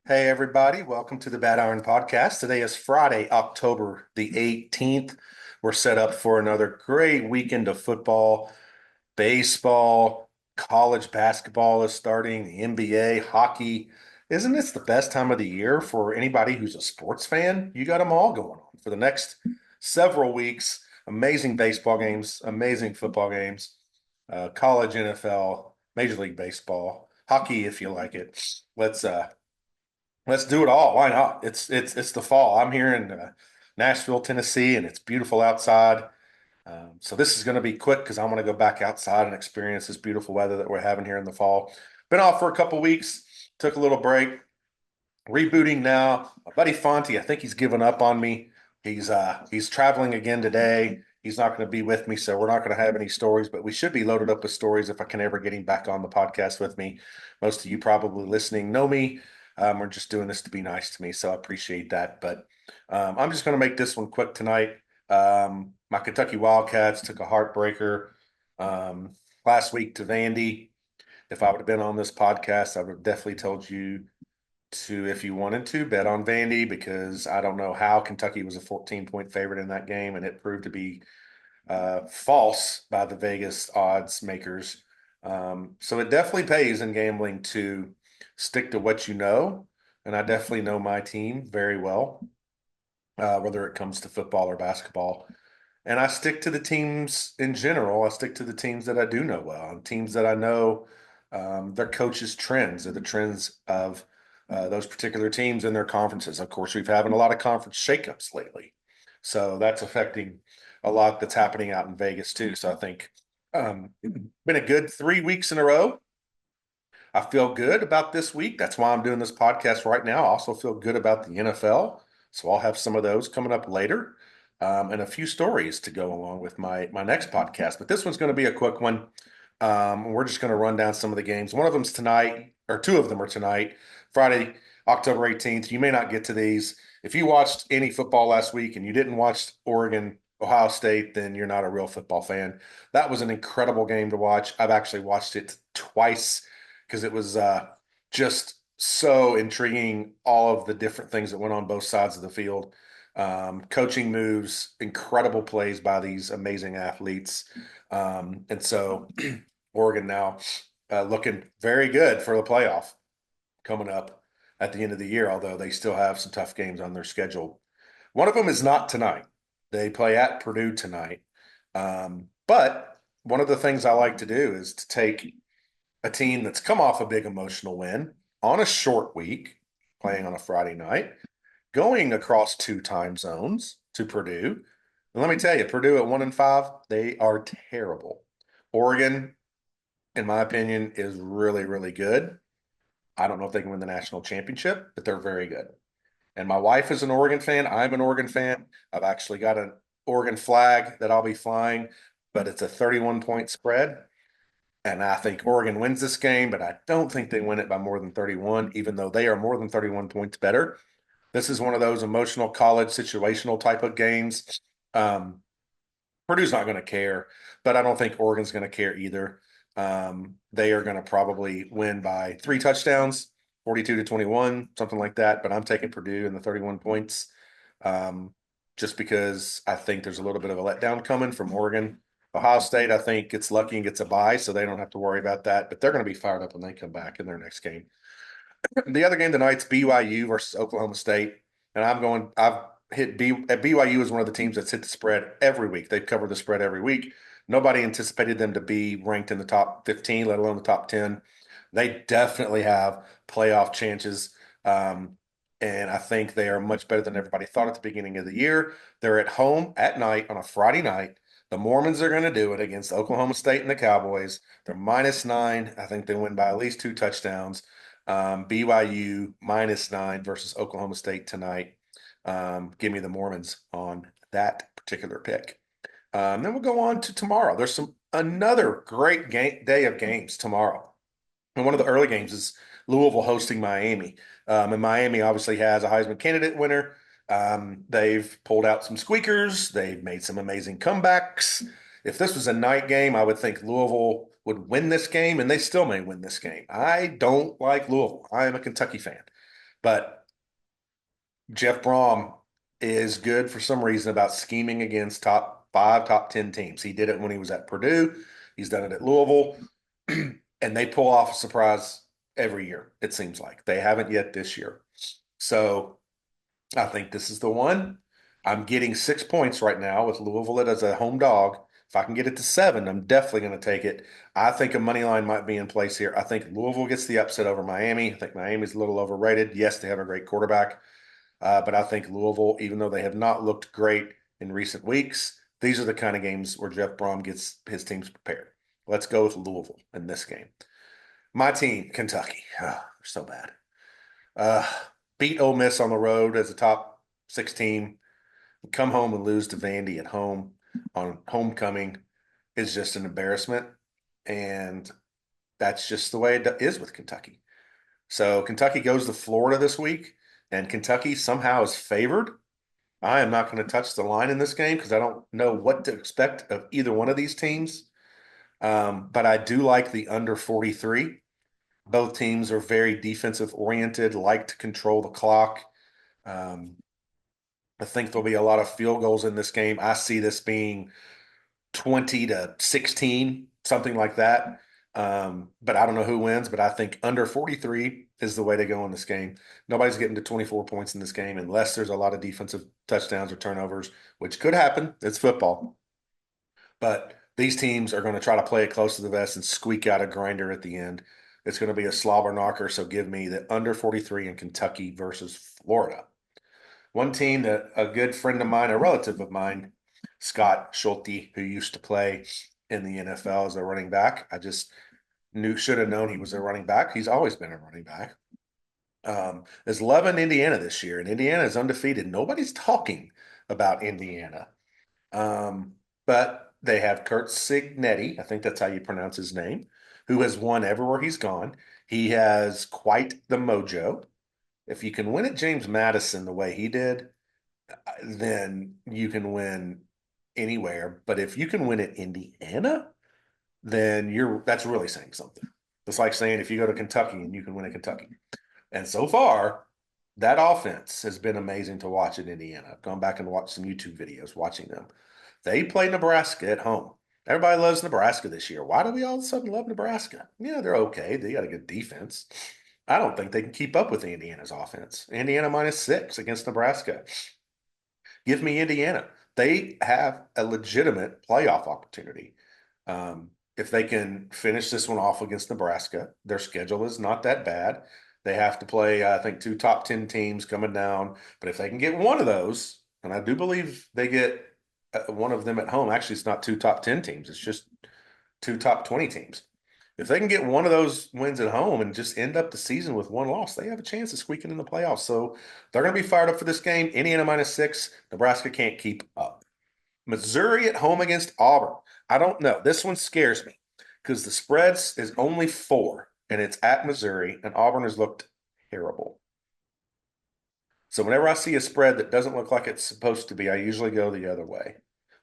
Hey, everybody. Welcome to the Bad Iron Podcast. Today is Friday, October the 18th. We're set up for another great weekend of football, baseball, college basketball is starting, the NBA, hockey. Isn't this the best time of the year for anybody who's a sports fan? You got them all going on for the next several weeks. Amazing baseball games, amazing football games, college NFL, Major League Baseball, hockey if you like it. Let's uh Let's do it all. Why not? It's the fall. I'm here in Nashville, Tennessee, and it's beautiful outside. So this is going to be quick because I want to go back outside and experience this beautiful weather that we're having here in the fall. Been off for a couple weeks, took a little break, rebooting now. My buddy Fonte, I think he's given up on me. He's traveling again today. He's not going to be with me, so we're not going to have any stories, but we should be loaded up with stories if I can ever get him back on the podcast with me. Most of you probably listening know me. We're just doing this to be nice to me, so I appreciate that. But I'm just going to make this one quick tonight. My Kentucky Wildcats took a heartbreaker last week to Vandy. If I would have been on this podcast, I would have definitely told you to, if you wanted to, bet on Vandy because I don't know how Kentucky was a 14-point favorite in that game, and it proved to be false by the Vegas odds makers. So it definitely pays in gambling to stick to what you know, and I definitely know my team very well, whether it comes to football or basketball. And I stick to the teams in general. I stick to the teams that I do know well, and teams that I know their coaches' trends or the trends of those particular teams in their conferences. Of course, we've having a lot of conference shakeups lately, so that's affecting a lot that's happening out in Vegas too. So I think been a good 3 weeks in a row. I feel good about this week. That's why I'm doing this podcast right now. I also feel good about the NFL. So I'll have some of those coming up later, and a few stories to go along with my next podcast. But this one's going to be a quick one. We're just going to run down some of the games. One of them's tonight, or two of them are tonight, Friday, October 18th. You may not get to these. If you watched any football last week and you didn't watch Oregon, Ohio State, then you're not a real football fan. That was an incredible game to watch. I've actually watched it twice because it was just so intriguing, all of the different things that went on both sides of the field. Coaching moves, incredible plays by these amazing athletes. And so Oregon now looking very good for the playoff coming up at the end of the year, although they still have some tough games on their schedule. One of them is not tonight. They play at Purdue tonight. But one of the things I like to do is to take a team that's come off a big emotional win on a short week, playing on a Friday night, going across two time zones to Purdue. And let me tell you, Purdue at 1-5, they are terrible. Oregon, in my opinion, is really, really good. I don't know if they can win the national championship, but they're very good. And my wife is an Oregon fan. I'm an Oregon fan. I've actually got an Oregon flag that I'll be flying, but it's a 31-point spread. And I think Oregon wins this game, but I don't think they win it by more than 31, even though they are more than 31 points better. This is one of those emotional college situational type of games. Um, Purdue's not going to care, but I don't think Oregon's going to care either. They are going to probably win by 3 touchdowns, 42-21, something like that. But I'm taking Purdue in the 31 points, um, just because I think there's a little bit of a letdown coming from Oregon. Ohio State, I think, gets lucky and gets a bye, so they don't have to worry about that. But they're going to be fired up when they come back in their next game. The other game tonight's BYU versus Oklahoma State, and I've hit BYU is one of the teams that's hit the spread every week. They've covered the spread every week. Nobody anticipated them to be ranked in the top 15, let alone the top 10. They definitely have playoff chances. And I think they are much better than everybody thought at the beginning of the year. They're at home at night on a Friday night. The Mormons are going to do it against Oklahoma State and the Cowboys. They're -9. I think they win by at least 2 touchdowns. BYU -9 versus Oklahoma State tonight. Give me the Mormons on that particular pick. Then we'll go on to tomorrow. There's another great day of games tomorrow. And one of the early games is Louisville hosting Miami. And Miami obviously has a Heisman candidate winner. They've pulled out some squeakers. They've made some amazing comebacks. If this was a night game, I would think Louisville would win this game, and they still may win this game. I don't like Louisville. I am a Kentucky fan. But Jeff Brom is good for some reason about scheming against top five, top 10 teams. He did it when he was at Purdue. He's done it at Louisville. And they pull off a surprise every year, it seems like. They haven't yet this year. So I think this is the one. I'm getting 6 points right now with Louisville as a home dog. If I can get it to 7, I'm definitely going to take it. I think a money line might be in place here. I think Louisville gets the upset over Miami. I think Miami's a little overrated. Yes, they have a great quarterback, but I think Louisville, even though they have not looked great in recent weeks, these are the kind of games where Jeff Brom gets his teams prepared. Let's go with Louisville in this game. My team, Kentucky. Oh, so bad. Uh, beat Ole Miss on the road as a top 6 team. Come home and lose to Vandy at home on homecoming is just an embarrassment. And that's just the way it is with Kentucky. So Kentucky goes to Florida this week, and Kentucky somehow is favored. I am not going to touch the line in this game because I don't know what to expect of either one of these teams. But I do like the under 43. Both teams are very defensive oriented, like to control the clock. Um, I think there'll be a lot of field goals in this game. I see this being 20-16, something like that. But I don't know who wins, but I think under 43 is the way to go in this game. Nobody's getting to 24 points in this game unless there's a lot of defensive touchdowns or turnovers, which could happen. It's football. But these teams are going to try to play it close to the vest and squeak out a grinder at the end. It's going to be a slobber knocker. So give me the under 43 in Kentucky versus Florida. One team that a good friend of mine, a relative of mine, Scott Schulte, who used to play in the NFL as a running back. I just should have known he was a running back. He's always been a running back. Is loving Indiana this year, and Indiana is undefeated. Nobody's talking about Indiana. But they have Kurt Signetti, I think that's how you pronounce his name, who has won everywhere he's gone. He has quite the mojo. If you can win at James Madison the way he did, then you can win anywhere. But if you can win at Indiana, then that's really saying something. It's like saying if you go to Kentucky and you can win at Kentucky. And so far, that offense has been amazing to watch in Indiana. I've gone back and watched some YouTube videos watching them. They play Nebraska at home. Everybody loves Nebraska this year. Why do we all of a sudden love Nebraska? Yeah, they're okay. They got a good defense. I don't think they can keep up with Indiana's offense. Indiana -6 against Nebraska. Give me Indiana. They have a legitimate playoff opportunity. If they can finish this one off against Nebraska, their schedule is not that bad. They have to play, I think, 2 top 10 teams coming down. But if they can get one of those, and I do believe they get one of them at home, actually, it's not 2 top 10 teams, it's just 2 top 20 teams. If they can get one of those wins at home and just end up the season with one loss, they have a chance of squeaking in the playoffs. So they're going to be fired up for this game. Indiana -6. Nebraska can't keep up. Missouri at home against Auburn. I don't know. This one scares me because the spreads is only 4 and it's at Missouri, and Auburn has looked terrible. So whenever I see a spread that doesn't look like it's supposed to be, I usually go the other way.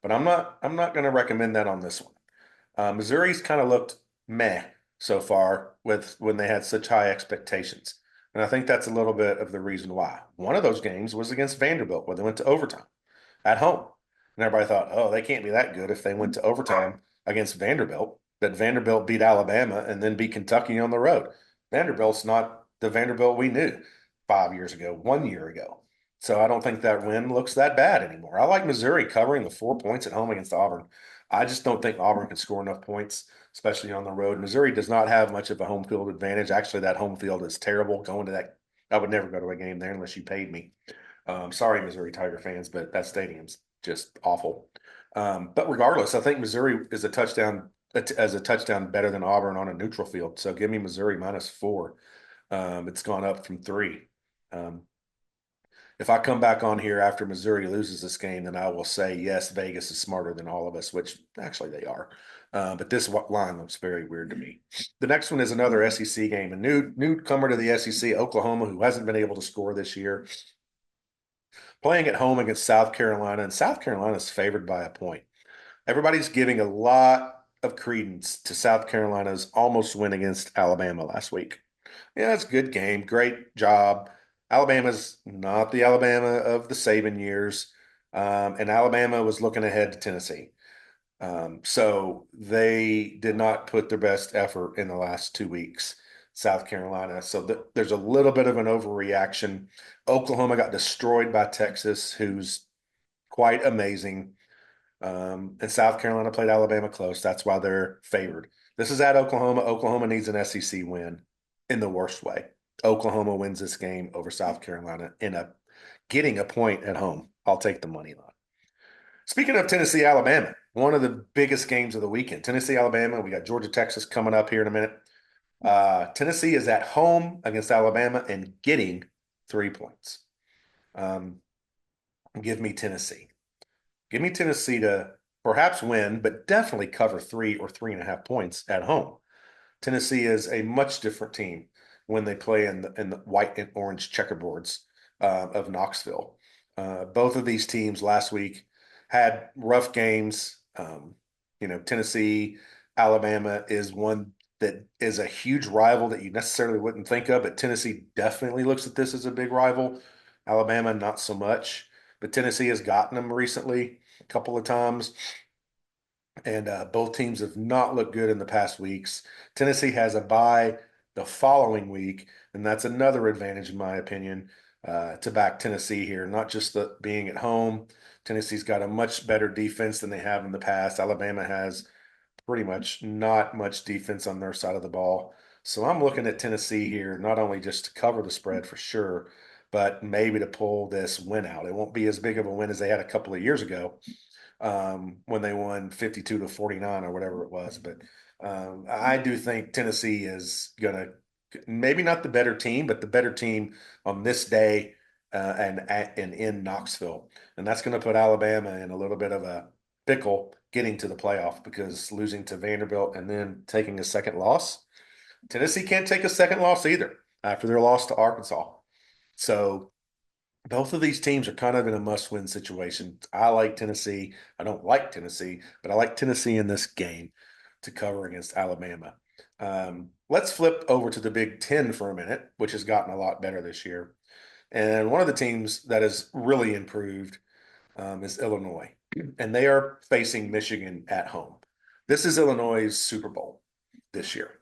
But I'm not going to recommend that on this one. Missouri's kind of looked meh so far with when they had such high expectations. And I think that's a little bit of the reason why. One of those games was against Vanderbilt, where they went to overtime at home. And everybody thought, oh, they can't be that good if they went to overtime against Vanderbilt. That Vanderbilt beat Alabama and then beat Kentucky on the road. Vanderbilt's not the Vanderbilt we knew 5 years ago, 1 year ago. So I don't think that win looks that bad anymore. I like Missouri covering the 4 points at home against Auburn. I just don't think Auburn can score enough points, especially on the road. Missouri does not have much of a home field advantage. Actually, that home field is terrible. Going to that, I would never go to a game there unless you paid me. Sorry, Missouri Tiger fans, but that stadium's just awful. But regardless, I think Missouri is a touchdown better than Auburn on a neutral field. So give me Missouri -4. It's gone up from 3. Um, if I come back on here after Missouri loses this game, then I will say, yes, Vegas is smarter than all of us, which actually they are. But this line looks very weird to me. The next one is another SEC game, a newcomer to the SEC, Oklahoma, who hasn't been able to score this year, playing at home against South Carolina, and South Carolina is favored by a point. Everybody's giving a lot of credence to South Carolina's almost win against Alabama last week. Yeah, it's a good game. Great job. Alabama's not the Alabama of the Saban years, and Alabama was looking ahead to Tennessee. So they did not put their best effort in the last 2 weeks, South Carolina. So there's a little bit of an overreaction. Oklahoma got destroyed by Texas, who's quite amazing. And South Carolina played Alabama close. That's why they're favored. This is at Oklahoma. Oklahoma needs an SEC win in the worst way. Oklahoma wins this game over South Carolina in a getting a point at home. I'll take the money line. Speaking of Tennessee, Alabama, one of the biggest games of the weekend. Tennessee, Alabama. We got Georgia, Texas coming up here in a minute. Tennessee is at home against Alabama and getting 3 points. Um, give me Tennessee. Give me Tennessee to perhaps win, but definitely cover 3 or 3.5 points at home. Tennessee is a much different team when they play in the white and orange checkerboards of Knoxville. Both of these teams last week had rough games. Tennessee, Alabama is one that is a huge rival that you necessarily wouldn't think of, but Tennessee definitely looks at this as a big rival. Alabama, not so much, but Tennessee has gotten them recently a couple of times. And both teams have not looked good in the past weeks. Tennessee has a bye the following week, and that's another advantage, in my opinion, to back Tennessee here. Not just the being at home. Tennessee's got a much better defense than they have in the past. Alabama has pretty much not much defense on their side of the ball. So I'm looking at Tennessee here, not only just to cover the spread for sure, but maybe to pull this win out. It won't be as big of a win as they had a couple of years ago, when they won 52-49 or whatever it was. But I do think Tennessee is going to maybe not the better team, but the better team on this day and in Knoxville. And that's going to put Alabama in a little bit of a pickle getting to the playoff because losing to Vanderbilt and then taking a second loss. Tennessee can't take a second loss either after their loss to Arkansas. So both of these teams are kind of in a must-win situation. I like Tennessee. I don't like Tennessee, but I like Tennessee in this game to cover against Alabama. Let's flip over to the Big Ten for a minute, which has gotten a lot better this year. And one of the teams that has really improved is Illinois, and they are facing Michigan at home. This is Illinois' Super Bowl this year.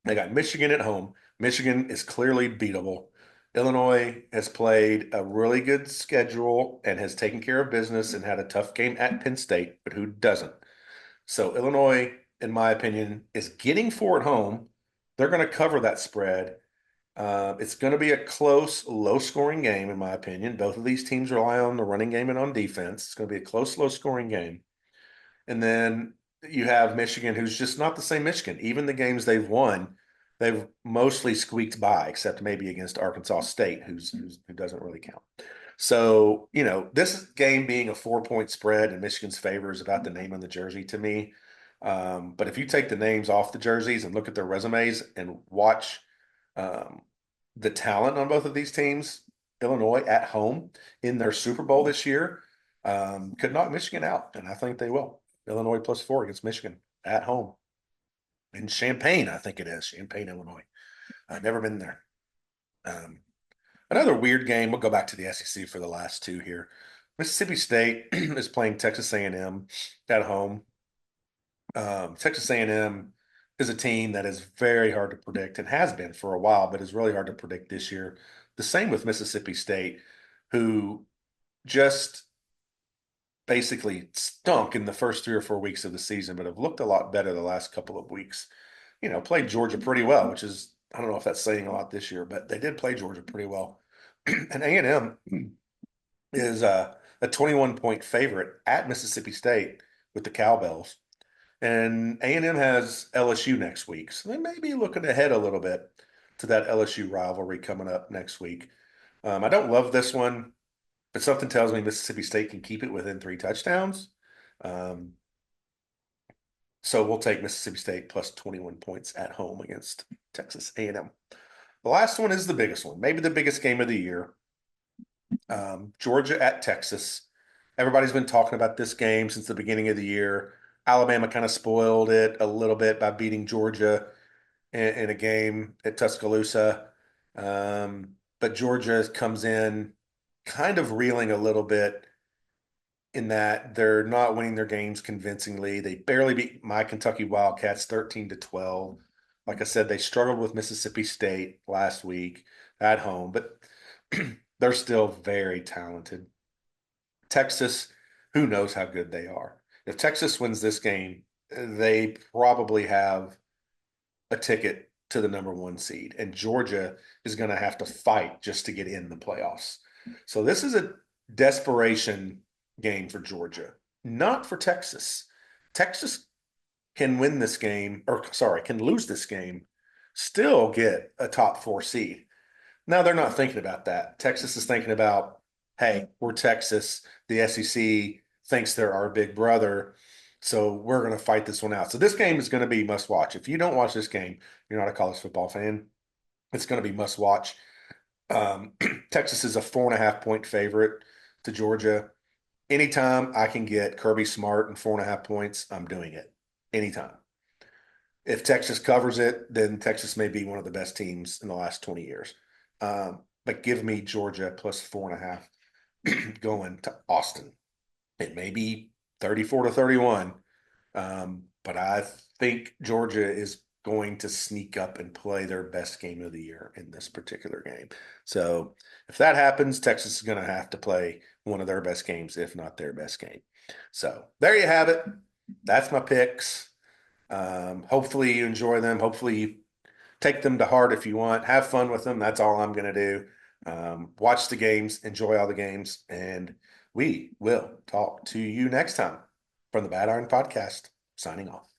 They got Michigan at home. Michigan is clearly beatable. Illinois has played a really good schedule and has taken care of business and had a tough game at Penn State, but who doesn't? So Illinois, in my opinion, is getting four at home. They're going to cover that spread. It's going to be a close, low-scoring game, in my opinion. Both of these teams rely on the running game and on defense. It's going to be a close, low-scoring game. And then you have Michigan, who's just not the same Michigan. Even the games they've won, they've mostly squeaked by, except maybe against Arkansas State, who doesn't really count. So, this game being a 4-point spread in Michigan's favor is about the name on the jersey to me. But if you take the names off the jerseys and look at their resumes and watch the talent on both of these teams, Illinois at home in their Super Bowl this year could knock Michigan out, and I think they will. Illinois +4 against Michigan at home in Champaign, I think it is Champaign, Illinois. I've never been there. Another weird game. We'll go back to the SEC for the last two here. Mississippi State is playing Texas A&M at home. Texas A&M is a team that is very hard to predict and has been for a while, but is really hard to predict this year. The same with Mississippi State, who just basically stunk in the first 3 or 4 weeks of the season, but have looked a lot better the last couple of weeks. Played Georgia pretty well, which is, I don't know if that's saying a lot this year, but they did play Georgia pretty well. And A&M is a 21-point favorite at Mississippi State with the Cowbells. And A&M has LSU next week. So they may be looking ahead a little bit to that LSU rivalry coming up next week. I don't love this one, but something tells me Mississippi State can keep it within 3 touchdowns. So we'll take Mississippi State +21 points at home against Texas A&M. The last one is the biggest one, maybe the biggest game of the year. Georgia at Texas. Everybody's been talking about this game since the beginning of the year. Alabama kind of spoiled it a little bit by beating Georgia in a game at Tuscaloosa. but Georgia comes in kind of reeling a little bit in that they're not winning their games convincingly. They barely beat my Kentucky Wildcats 13-12. Like I said, they struggled with Mississippi State last week at home, but they're still very talented. Texas, who knows how good they are. If Texas wins this game, they probably have a ticket to the number one seed, and Georgia is going to have to fight just to get in the playoffs. So this is a desperation game for Georgia, not for Texas. Texas can win this game, or sorry, can lose this game, still get a top four seed. Now they're not thinking about that. Texas is thinking about, hey, we're Texas. The SEC thinks they're our big brother. So we're going to fight this one out. So this game is going to be must watch. If you don't watch this game, you're not a college football fan. It's going to be must watch. Texas is a 4.5 point favorite to Georgia. Anytime I can get Kirby Smart and 4.5 points, I'm doing it. Anytime. If Texas covers it, then Texas may be one of the best teams in the last 20 years. But give me Georgia plus 4.5 going to Austin. It may be 34-31, but I think Georgia is going to sneak up and play their best game of the year in this particular game. So if that happens, Texas is going to have to play one of their best games, if not their best game. So there you have it. That's my picks. Hopefully you enjoy them. Hopefully you take them to heart if you want. Have fun with them. That's all I'm going to do. Watch the games, enjoy all the games, and we will talk to you next time from the Bad Iron Podcast. Signing off.